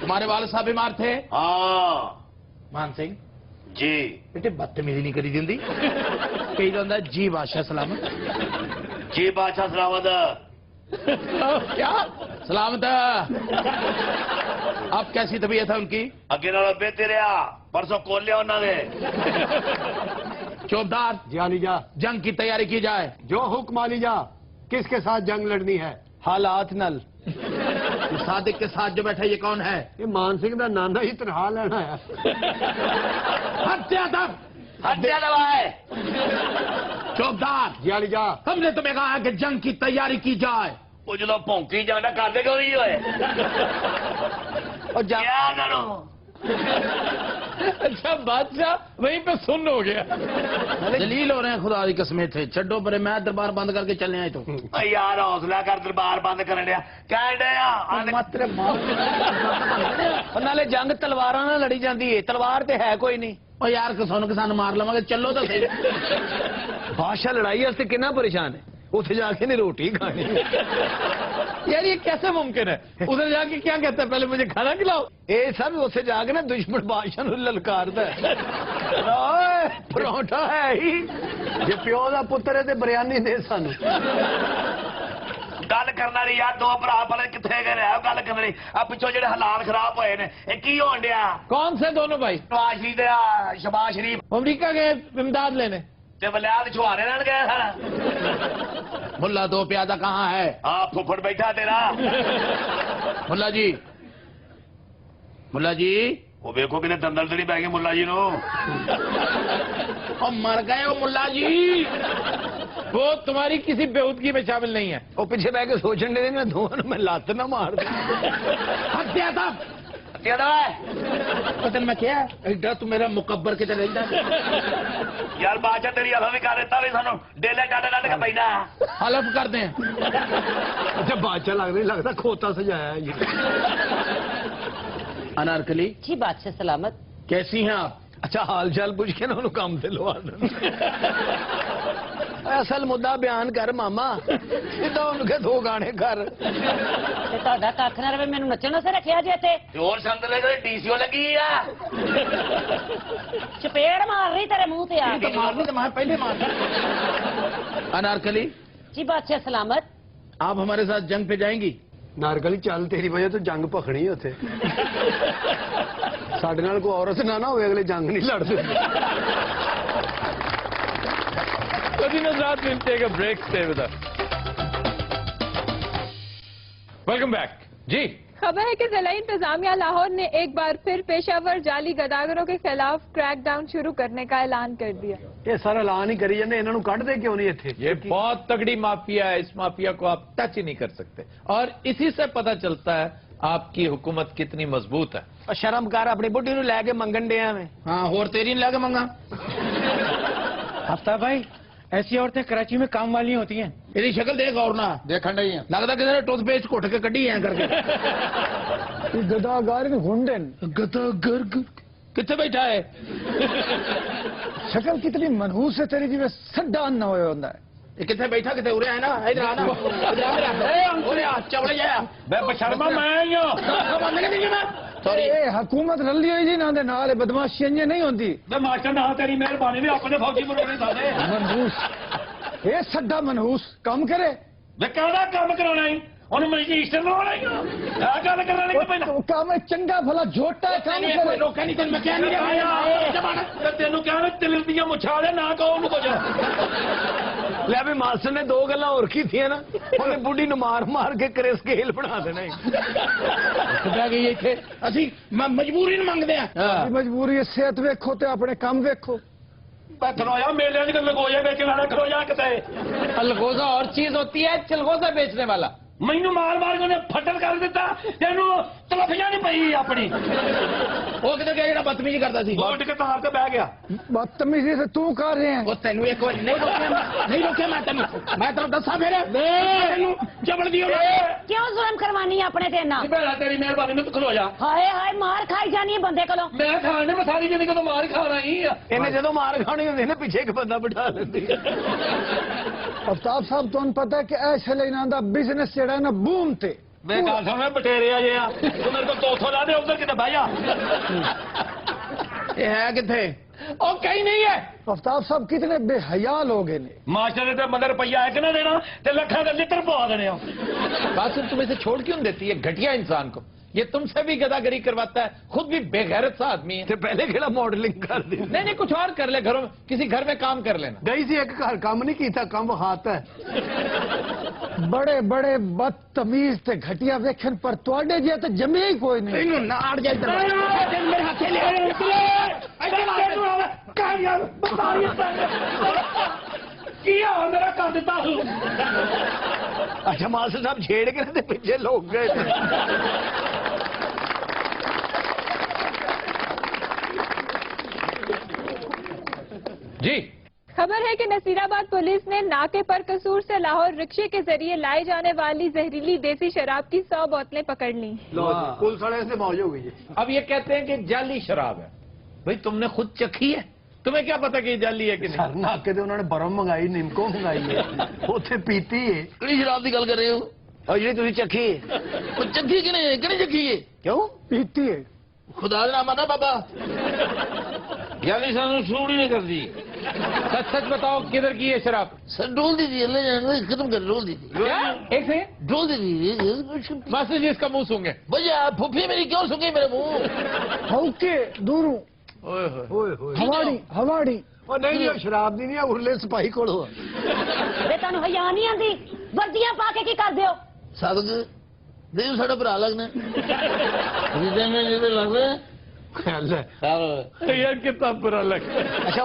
तुम्हारे वाले साहब बीमार थे? हाँ मान सिंह जी। बेटे बदतमीजी नहीं करी जिंदी। कही जाता है जी बादशाह सलामत। जी बादशाह सलामत। क्या सलामत है? अब कैसी तबीयत है उनकी? अगे नालों बेहतर रहा, परसों खोल लिया उन्होंने। चौबदार जी अली जा, जंग की तैयारी की जाए। जो हुक्म अली जा। किसके साथ जंग लड़नी है? हालात नल। सादिक के साथ जो बैठा ये कौन है? ये मान सिंह का नाना ही तनहा लेना है। हत्या दब, हत्या दबाए। चौबदार जी अली जा, हमने तुम्हें कहा है कि जंग की तैयारी की जाए। वो जो भौंकी जाना कर दे क्यों नहीं हुए? और जा क्या करो? अच्छा बादशाह वहीं पे सुन हो गया। जलील हो रहे हैं खुदा की कसमें थे। छड्डो परे, मैं दरबार बंद करके चलने आए तो। यार हौसला कर, दरबार बंद कर दिया। क्या मात्र नाले जंग तलवारां नाल लड़ी जाती है, तलवार ते है कोई नहीं। और यार किसान मार लवांगे, चलो तो सही। बादशाह लड़ाई वास्ते कितना परेशान है, उसे जाके नहीं रोटी खानी। यार ये कैसे मुमकिन है? उधर जाके क्या कहता है, पहले मुझे खाना खिलाओ। ये सब उसे जाके ना दुश्मन बादशाह ਨੂੰ ਲਲਕਾਰਦਾ ਹੈ। ਪਰੌਂਠਾ ਹੈ ਹੀ ਜੇ ਪਿਓ ਦਾ ਪੁੱਤਰ ਹੈ ਤੇ ਬਿਰਿਆਨੀ ਦੇ ਸਾਨੂੰ। गल करना नहीं यार, दो भरा भले कितने गए रहे गल करना नहीं। अब पिछो जेडे हालात खराब होए ने, ये की होन दिया? कौन से दोनों भाई? नवाज शरीफ ते शहबाज शरीफ अमरीका गए इमदाद लेने। ते वलियाद छुहारे लेन गए सर। मुल्ला दो प्यादा कहाँ है? हाँ फुफड़ बैठा तेरा। मुल्ला जी, मुल्ला जी वो देखो कितने दंदल तो नहीं पै गए मुल्ला जी नो। और मर गए हो मुल्ला जी। वो तुम्हारी किसी बेहूदगी में शामिल नहीं है। ਉਹ ਪਿੱਛੇ ਬਹਿ ਕੇ ਸੋਚਣ ਦੇ ਨਾ ਦੋਵਾਂ ਨੂੰ ਮੈਂ ਲੱਤ ਨਾ ਮਾਰ ਦਾਂ। हत्या था क्या दवा है? पता मैं क्या है तू मेरा मुकब्बर के चले यार बादशाह तेरी हवा भी कर देता भी सानू डेले डाले डाले का पैना। हलफ कर दें। ਅੱਛਾ ਬਾਦਸ਼ਾਹ ਲੱਗਦਾ ਨਹੀਂ ਲੱਗਦਾ ਖੋਤਾ ਸਜਾਇਆ ਜੀ। अनारकली जी बादशाह सलामत। कैसी हैं आप? ਅੱਛਾ ਹਾਲ ਚਾਲ ਪੁੱਛ ਕੇ ਨਾ ਉਹਨੂੰ ਕੰਮ ਤੇ ਲਵਾ ਦੇਣ। ਅਸਲ ਮੁੱਦਾ ਬਿਆਨ ਕਰ ਮਾਮਾ, ਸਿੱਧਾ ਉਹਨੂੰ ਕਹੇ ਦੋ ਗਾਣੇ ਕਰ। ਤੇ ਤੁਹਾਡਾ ਕੱਖ ਨਾ ਰਵੇ, ਮੈਨੂੰ ਨੱਚਣ ਵਾਸਤੇ ਰੱਖਿਆ ਜੇ ਇੱਥੇ। जोर संद ले गए डीसीओ लगी है। ਚਪੇੜ ਮਾਰ ਰਹੀ ਤੇਰੇ ਮੂੰਹ ਤੇ ਆ तो ਕੇ। मारनी तो मैं पहले मार। अनारकली जी बादशाह सलामत। आप हमारे साथ जंग पे जाएंगी? ਨਾਰਗਲੀ ਚੱਲ, ਤੇਰੀ ਵਜ੍ਹਾ ਤੋਂ ਜੰਗ ਭਖਣੀ ਉੱਥੇ। ਸਾਡੇ ਨਾਲ ਕੋਈ ਔਰਤ ਨਾ ਨਾ ਹੋਵੇ, ਅਗਲੇ ਜੰਗ ਨਹੀਂ ਲੜਦੇ। Break stay with us. Welcome back जी। खबर है कि जिला इंतजामिया लाहौर ने एक बार फिर पेशावर जाली गदागरों के खिलाफ क्रैकडाउन शुरू करने का ऐलान कर दिया। ਇਹ ਸਾਰਾ ਐਲਾਨ ਹੀ ਕਰੀ ਜਾਂਦੇ, ਇਹਨਾਂ ਨੂੰ ਕੱਢਦੇ ਕਿਉਂ ਨਹੀਂ ਇੱਥੇ? ये बहुत तगड़ी माफिया है, इस माफिया को आप टच ही नहीं कर सकते। और इसी से पता चलता है आपकी हुकूमत कितनी मजबूत है। ਉਹ ਸ਼ਰਮ ਕਰ, ਆਪਣੀ ਬੁੱਢੀ ਨੂੰ ਲੈ ਕੇ ਮੰਗਣ ਡਿਆ ਮੈਂ। हाँ और तेरी नहीं लगे मंगा। आफ्ताब भाई, ऐसी औरतें कराची में काम वाली होती हैं। तेरी शक्ल देख और ना देखण नहीं है। लगता किसी ने टूथपेस्ट घुट के कड़ी है करके। गदागार हुंडन गदागर कितने बैठा है? शक्ल कितनी मनहूस है तेरी, जिਵੇਂ सड्डा ना होया होता है। ये कितने बैठा कितने उरे है ना, इधर आना, इधर आ मेरा उरे आ चवड़े जाया मैं बशर्मा मैं ही हूं। सॉरी ए हुकूमत रली हुई जी ना दे नाल बदमाशी इंज नहीं होंदी। मैं मास्टर ना तेरी मेहरबानी भी अपने फौजी बनोगे सारे। मनहूस ए सड्डा मनहूस काम करे। मैं कहना काम कराना ही ਉਹਨੂੰ ਮਜਿਸਟਰ ਬਣਾਉਣਾ ਹੀ ਆ ਗੱਲ ਕਰਨਾ ਨਹੀਂ ਪੈਂਦਾ। काम चंगा भला झोटा है काम करे। रोका नहीं मैं क्या नहीं ਤੈਨੂੰ ਕਿਹਾ ਨਾ ਤਿਲ ਦੀਆਂ ਮੁੱਛਾਂ ਦੇ ਨਾ ਕਹੋ ਉਹਨੂੰ ਕੁਝ। ਲੈ ਵੀ ਮਾਸਟਰ ਨੇ ਦੋ ਗੱਲਾਂ ਹੋਰ ਕੀਤੀਆਂ ਨਾ, ਉਹਨੇ ਬੁੱਢੀ ਨੂੰ ਮਾਰ ਮਾਰ ਕੇ ਕਰੇ ਸਕੇਲ ਬਣਾ ਦੇਣਾ ਕਿੱਦਾਂ ਗਈ ਇੱਥੇ ਅਸੀਂ ਮਜਬੂਰੀ ਨੂੰ ਮੰਗਦੇ ਆ। ਮਜਬੂਰੀ ਹੈ, ਸਿਹਤ ਵੇਖੋ ਤੇ ਆਪਣੇ ਕੰਮ ਵੇਖੋ। खलोया मेले लगोया बेचने वाला खलोया कितने अलगोजा और चीज होती है, चिलगोजा बेचने वाला। मैनू मार मार के फटल कर दिता, तेनू तलफियां नहीं पई अपनी। वो किधर गया जेड़ा बदतमीजी करता सी? उठ के तार ते बह गया। बदतमीजी से तू कर रहे हैं। वो तेनू एक बार नहीं रोके मैं तेनू दसा फिर तेनू जबड़ दियो क्यों जुल्म करवानी है अपने ते ना? बेड़ा तेरी मेहरबानी में तू खलो जा। हाय हाय मार खाई जानी है बंदे कोलों। मैं खाने में सारी जिंदगी तो मार खाना ही है। इन्हें जदों मार खानी होंदी ना पिछे एक बंदा बिठा लेंदी। अफ्ताब साहब तुहानू पता है कि ऐसे लेना दा बिजनेस जेड़ा ना बूम ते मैं गल सुन बटेरे आ जे तू मेरे को 200 ला दे, उधर किते बह जा। ये है किथे? ओ कहीं नहीं है। अफ्ताब साहब कितने बेहया लोग हैं। मास्टर ने तो मदर रुपया एक ना देना ते लखा के लिटर पवा देने। कासिम तुम इसे छोड़ क्यों देती है घटिया इंसान को? ये तुमसे भी गदागरी करवाता है, खुद भी बेगैरत सा आदमी है। तो पहले खेला मॉडलिंग कर दी। नहीं नहीं, कुछ और कर ले, घरों में किसी घर में काम कर लेना। गई सी एक घर काम नहीं किया, काम हाथ है। बड़े बड़े बदतमीज ते घटिया वेखन पर तुहाडे जे तो जमे ही कोई नहीं। इन्हों नाड़ जाए मेरे हाथे ले किया मेरा कर दिता। अच्छा मास्टर साहब छेड़ के ना पीछे लोग गए। जी खबर है कि नसीराबाद पुलिस ने नाके पर कसूर से लाहौर रिक्शे के जरिए लाई जाने वाली जहरीली देसी शराब की 100 बोतलें पकड़ ली। पुलिस वाले से मौज हो गई। अब ये कहते हैं कि जाली शराब है। भाई तुमने खुद चखी है, तुम्हें क्या पता कि ये जाली है कि नहीं? सर नाके उन्होंने बरम मंगाई, निमको मंगाई है, उसे पीती है। ਕਿਹੜੀ ਸ਼ਰਾਬ ਦੀ ਗੱਲ ਕਰ ਰਹੇ ਹੋ? और जी तुझे चखी है? ਉਹ ਚੱਕੀ ਕਿਹਨੇ ਚੱਕੀ ਹੈ? क्यों पीती है? ਖੁਦਾ ਦਾ ਨਾਮ ਆਦਾ ਬਾਬਾ जाली सानू सूट ही नहीं करती। सच सच बताओ किधर की है शराब? सर डोल दी थी अल्लाह जाने खत्म कर डोल दी थी क्या? एक से डोल दी थी मास्टर जी इसका मुंह सूंघे। भैया फुफी मेरी क्यों सुन गई मेरे मुंह? हौके दूरों हवाड़ी हवाड़ी और नहीं नहीं शराब दी नहीं है, उरले सिपाही कोलो वे तनु हया नहीं आंदी, वर्दियां पा के की कर दियो? सादक देव साडा भरा लगना जिदे में जिदे लगदा ख्याल है। यार कितना बुरा लग। अच्छा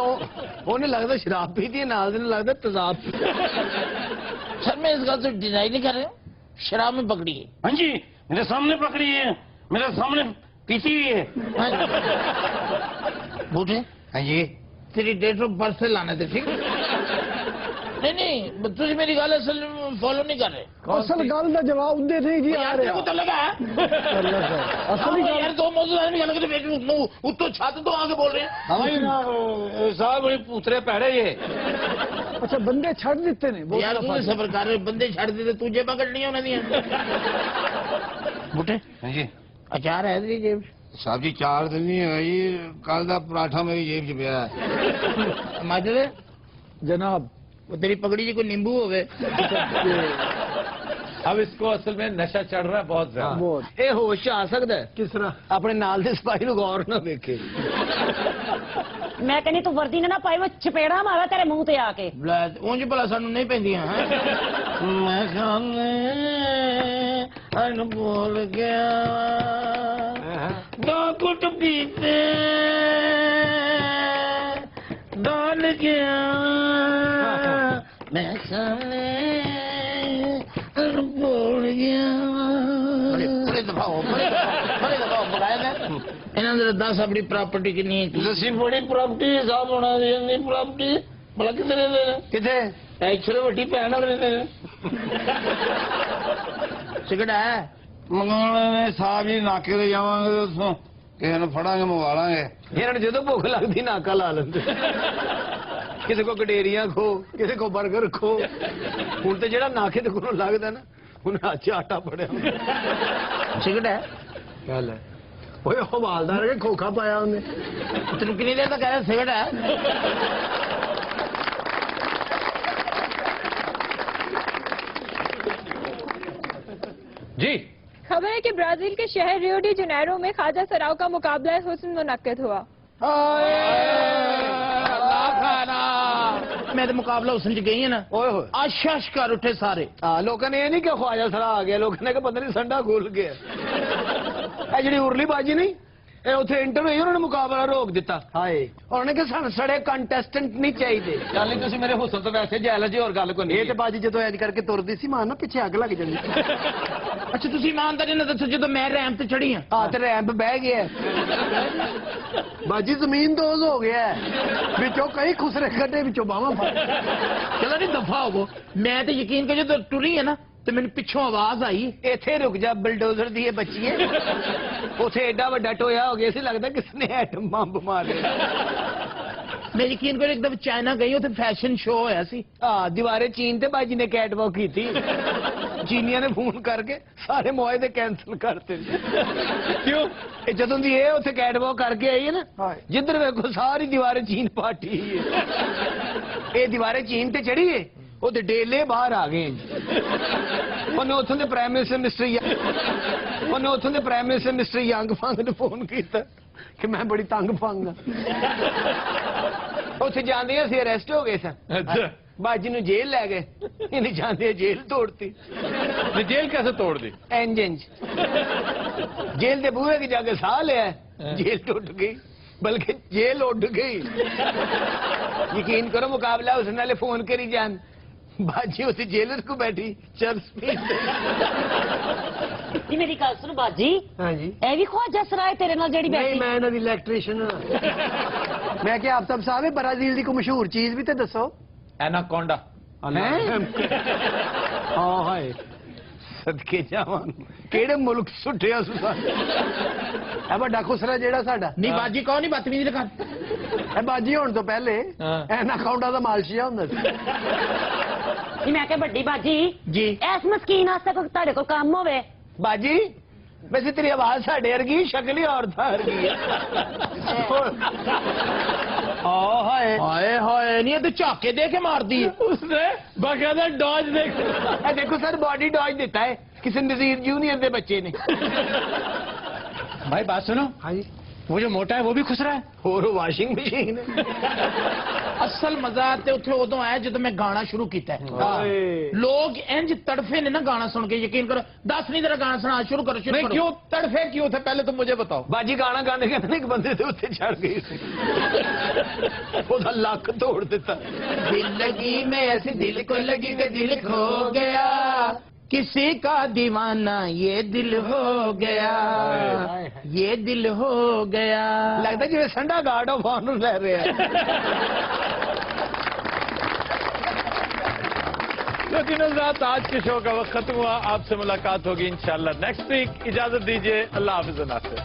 उन्हें लगता शराब पीती है, नाल दिन लगता तेजाब। सर मैं इस बात से डिनाई नहीं कर रहा हूँ, शराब में पकड़ी है। हाँ जी मेरे सामने पकड़ी है, मेरे सामने पीती हुई है। बूढ़े हाँ जी तेरी डेट ऑफ बर्थ से लाना थे, ठीक नहीं तुझे मेरी गल असल फॉलो नहीं कर रहे। असल गल का जवाब दे नहीं जी आ रहा। तो लगा असली गल यार दो मौजूद आदमी अलग उत्तो छत तो आके बोल रहे हैं। साहब बड़ी पूतरे पैड़े ये। अच्छा बंदे छड़ देते ने यार तू सबर कर रहे बंदे छड़ देते तुझे पकड़नियां उन्हें दियां। बूटे हाँ जी अचार है तेरी जेब साहब जी 4 दिन नहीं है जी, कल का पराठा मेरी जेब च पिया है। माजरे जनाब वो तेरी पगड़ी जी कोई नींबू हो गए। अब इसको असल में नशा चढ़ रहा है बहुत ज्यादा। बहुत ए होश आ सकता है किस तरह अपने नाल दे सिपाही नु गौर ना देखे। मैं कहनी तू वर्दी ने ना पाई, मैं चपेड़ा मारा तेरे मुंह ते आके। ਉਂਝ ਭਲਾ ਸਾਨੂੰ ਨਹੀਂ ਪੈਂਦੀਆਂ ਮੈਂ ਖਾਣੇ ਅਨ ਭੁੱਲ ਗਿਆ ਦੋ ਕੁੱਟ ਪੀਤੇ ਡਾਲ ਗਿਆ ਮੈਂ ਖਾਣੇ ਅਨ ਭੁੱਲ ਗਿਆ ਬੜੇ ਦਫਾਓ ਬਗਾਇਆ ਇਹਨਾਂ ਦੇ 10 ਆਪਣੀ ਪ੍ਰਾਪਰਟੀ ਕਿੰਨੀ ਹੈ? ਅਸੀਂ ਬੜੀ ਪ੍ਰਾਪਰਟੀ ਹਿਸਾਬ ਹੋਣਾ ਦੀ ਪ੍ਰਾਪਰਟੀ ਭਲਾ ਕਿੱਥੇ ਰਹਿੰਦੇ ਨੇ? किथे ਐਕਚੁਅਲੀ ਵੱਡੀ ਭੈਣ ਨਾਲ ਰਹਿੰਦੇ ਨੇ। ਸਿਗੜਾ ਹੈ ਮੰਗਾਉਣੇ ਸਾਹਿਬ ਜੀ ਨਾਕੇ ਤੇ ਜਾਵਾਂਗੇ ਉਸੋਂ ਕਿਸੇ ਨੂੰ ਫੜਾਂਗੇ ਮੰਗਵਾ ਲਾਂਗੇ। ਇਹਨਾਂ ਨੂੰ ਜਦੋਂ ਭੁੱਖ ਲੱਗਦੀ ਨਾਕਾ ਲਾ ਲੈਂਦੇ। ਕਿਸੇ ਕੋ ਗਡੇਰੀਆਂ ਖੋ, ਕਿਸੇ ਕੋ 버ਗਰ ਖੋ। ਹੁਣ ਤੇ ਜਿਹੜਾ ਨਾਕੇ ਤੇ ਕੋਲੋਂ ਲੱਗਦਾ ਨਾ ਉਹਨੇ ਅੱਜ ਆਟਾ ਫੜਿਆ। ਸਿਗੜਾ ਹੈ ਗੱਲ ਹੈ ਓਏ ਹਵਾਲਦਾਰ ਕੇ ਖੋਖਾ ਪਾਇਆ ਉਹਨੇ। ਤੈਨੂੰ ਕਿੰਨੀ ਦੇਰ ਤੱਕ ਕਹਿ ਸਿਗੜਾ ਹੈ? जी खबर है कि ब्राजील के शहर रियो डी जनेरो में ख्वाजा सराव का मुकाबला हुस्न मुनक्किद हुआ। मैं तो मुकाबला हुसन च गई है ना ਓਏ ਹੋਏ आशाश कर उठे सारे ਹਾਂ ਲੋਕਾਂ ਨੇ ਇਹ ਨਹੀਂ ਕਿ ਖਵਾਜਾ ਸਰਾ ਆ ਗਿਆ, ਲੋਕਾਂ ਨੇ ਕਿ ਪਤਾ ਨਹੀਂ ਸੰਡਾ ਖੁੱਲ ਗਿਆ। ਇਹ ਜਿਹੜੀ ਉਰਲੀ ਬਾਜੀ ਨਹੀਂ, ਇਹ ਉੱਥੇ ਇੰਟਰ ਹੋਈ, ਉਹਨਾਂ ਨੇ ਮੁਕਾਬਲਾ ਰੋਕ ਦਿੱਤਾ। ਹਾਏ ਉਹਨਾਂ ਨੇ ਕਿ ਸਾਨੂੰ ਸੜੇ ਕੰਟੈਸਟੈਂਟ ਨਹੀਂ ਚਾਹੀਦੇ। ਚੱਲ ਨਹੀਂ ਤੁਸੀਂ ਮੇਰੇ ਹੁਸਨ ਤੋਂ ਵੈਸੇ ਜੈਲ ਜੀ, ਹੋਰ ਗੱਲ ਕੋਈ ਨਹੀਂ। ਇਹ ਤੇ ਬਾਜੀ ਜਦੋਂ ਐਜ ਕਰਕੇ ਤੁਰਦੀ ਸੀ ਮਾਨ ਨਾ ਪਿੱਛੇ ਅੱਗ ਲੱਗ ਜਾਂਦੀ। अच्छा तुसी ईमानदारी ना दसो जो मैं रैम ते चढ़ी हां ਹਾਂ ਤੇ ਰੈਂਪ ਬਹਿ ਗਿਆ ਬਾਜੀ, ਜ਼ਮੀਨ ਦੋਜ਼ ਹੋ ਗਿਆ ਵਿੱਚੋਂ ਕਈ ਖੁਸਰੇ ਕੱਢੇ, ਵਿੱਚੋਂ ਬਾਹਾਂ ਫੜ। चलो नहीं दफा हो मैं तो यकीन कर जो टुरी है ना तो मैंने पिछों आवाज आई ਇੱਥੇ ਰੁਕ ਜਾ ਬਲਡੋਜ਼ਰ ਦੀ ਇਹ ਬੱਚੀਏ। ਉੱਥੇ ਐਡਾ ਵੱਡਾ ਟੋਇਆ ਹੋ ਗਿਆ ਸੀ, ਲੱਗਦਾ ਕਿਸ ਨੇ ਐਟਮ ਬੰਬ ਮਾਰਿਆ। मैं यकीन कर एकदम चाइना गई उथे फैशन शो होया सी ਹਾਂ ਦੀਵਾਰੇ ਚੀਨ ਤੇ ਬਾਜੀ ਨੇ ਕੈਟ ਵਾਕ ਕੀਤੀ। ਚੀਨੀਆਂ ਨੇ ਫੋਨ ਕਰਕੇ ਸਾਰੇ ਮੁਆਹਦੇ ਕੈਂਸਲ ਕਰਤੇ। क्यों? ਇਹ ਜਦੋਂ ਦੀ ਇਹ ਉੱਥੇ ਕੈਟ ਵਾਕ ਕਰਕੇ ਆਈ ਹੈ ਨਾ, ਜਿੱਧਰ ਵੇਖੋ ਸਾਰੀ ਦੀਵਾਰੇ ਚੀਨ ਪਾਟੀ ਹੈ। ਇਹ ਦੀਵਾਰੇ ਚੀਨ ਤੇ ਚੜੀ ਹੈ, ਉਹਦੇ ਡੇਲੇ ਬਾਹਰ ਆ ਗਏ। ਉਹਨੇ ਉੱਥੋਂ ਦੇ ਪ੍ਰਾਈਮ ਮਿਨਿਸਟਰ ਮਿਸਟਰ ਯੰਗ ਫੰਗ ਨੂੰ ਫੋਨ ਕੀਤਾ ਕਿ ਮੈਂ ਬੜੀ ਤੰਗ ਫੰਗ ਆ। ਉੱਥੇ ਜਾਂਦੇ ਅਸੀਂ ਅਰੈਸਟ ਹੋ ਗਏ ਸਨ। अच्छा ਬਾਜੀ ਨੂੰ ਜੇਲ੍ਹ ਲੈ ਗਏ, ਇਹਨੇ ਜਾਂਦੇ ਜੇਲ੍ਹ ਤੋੜਤੀ। ये जेल कैसे तोड़ दी? ਇੰਜਨ ਜੇਲ੍ਹ ਦੇ ਬੂਹੇ ਕੇ ਜਾ ਕੇ ਸਾਹ ਲਿਆ, ਜੇਲ੍ਹ ਟੁੱਟ ਗਈ, ਬਲਕਿ ਜੇਲ੍ਹ ਉੱਡ ਗਈ। ਯਕੀਨ ਕਰੋ ਮੁਕਾਬਲਾ ਉਸ ਨਾਲੇ ਫੋਨ ਕਰੀ ਜਾਣ, ਬਾਜੀ ਉੱਥੇ ਜੇਲਰ ਕੋ ਬੈਠੀ ਚਰਸ ਪੀ। ਜੀ ਮੇਰੀ ਗੱਲ ਸੁਣ ਬਾਜੀ, ਹਾਂਜੀ ਇਹ ਵੀ ਖਵਾਜਾ ਸਰਾਏ ਤੇਰੇ ਨਾਲ ਜਿਹੜੀ ਨਹੀਂ, ਬੈਠੀ ਮੈਂ ਇਹਨਾਂ ਦੀ ਇਲੈਕਟ੍ਰੀਸ਼ੀਅਨ ਹਾਂ। ਮੈਂ ਕਿਹਾ ਆਫਤਾਬ ਸਾਹਿਬ ਬ੍ਰਾਜ਼ੀਲ ਦੀ ਕੋਈ ਮਸ਼ਹੂਰ ਚੀਜ਼ ਵੀ ਤੇ ਦੱਸੋ। एनाकोंडा। ਹਾਂ ਹਾਏ ਸਦਕੇ ਜਾਵਾਂ, ਕਿਹੜੇ ਮੁਲਕ ਸੁੱਟਿਆ ਸੁਸਾ। ਇਹ ਵੱਡਾ ਖੁਸਰਾ ਜਿਹੜਾ ਸਾਡਾ नहीं बाजी कौन नहीं बदतमीजी लगा ਇਹ ਬਾਜੀ ਹੋਣ ਤੋਂ ਪਹਿਲੇ ਹਾਂ। ਐਨਾਕਾਉਂਡਾ ਦਾ ਮਾਲਸ਼ੀਆ ਹੁੰਦਾ ਸੀ। ਜੀ ਮੈਂ ਕਿਹਾ ਵੱਡੀ ਬਾਜੀ जी ਇਸ ਮਸਕੀਨ ਵਾਸਤੇ ਕੋਈ ਤੁਹਾਡੇ ਕੋਲ ਕੰਮ ਹੋਵੇ। ਬਾਜੀ ਵੈਸੇ ਤੇਰੀ ਆਵਾਜ਼ ਸਾਡੇ ਵਰਗੀ, ਸ਼ਕਲ ਹੀ ਔਰਤਾਂ ਵਰਗੀ ਹੈ। ਹਾਏ हाय हाय नहीं ये तो झाके दे के मार दी उसने बाकायदा डॉज देख। ਇਹ ਦੇਖੋ ਸਰ ਬਾਡੀ ਡॉज ਦਿੱਤਾ ਹੈ ਕਿਸੇ ਨਜ਼ੀਰ ਜੂਨੀਅਰ ਦੇ ਬੱਚੇ ਨੇ। भाई बात सुनो ਹਾਂਜੀ वो जो मोटा है वो भी खुसरा है ਹੋਰ ਵਾਸ਼ਿੰਗ ਮਸ਼ੀਨ असल मजा ते उथे उदों आया जदों मैं गाना शुरू किया हाय। लोग इंज तड़फे ने ना गाना सुन के। यकीन करो 10 नहीं तेरा गाना सुना शुरू करो शुरू नहीं करो। क्यों तड़फे क्यों थे पहले तो मुझे बताओ। ਬਾਜੀ ਗਾਣਾ ਗਾਣੇ ਕਹਿੰਦੇ ਇੱਕ ਬੰਦੇ ਦੇ ਉੱਤੇ ਚੜ ਗਈ ਸੀ, ਉਹਦਾ ਲੱਕ ਤੋੜ ਦਿੱਤਾ। दिल लगी में ऐसी दिल को लगी कि दिल खो गया, किसी का दीवाना ये दिल हो गया, ये दिल हो गया। ਲੱਗਦਾ ਜਿਵੇਂ ਸੰਡਾ ਗਾਰਡ ਆਫ ਆਨਰ ਲੈ ਰਿਹਾ। लेकिन आज के शो का वक्त खत्म हुआ, आपसे मुलाकात होगी इंशाल्लाह नेक्स्ट वीक। इजाजत दीजिए, अल्लाह हाफिज नासिर।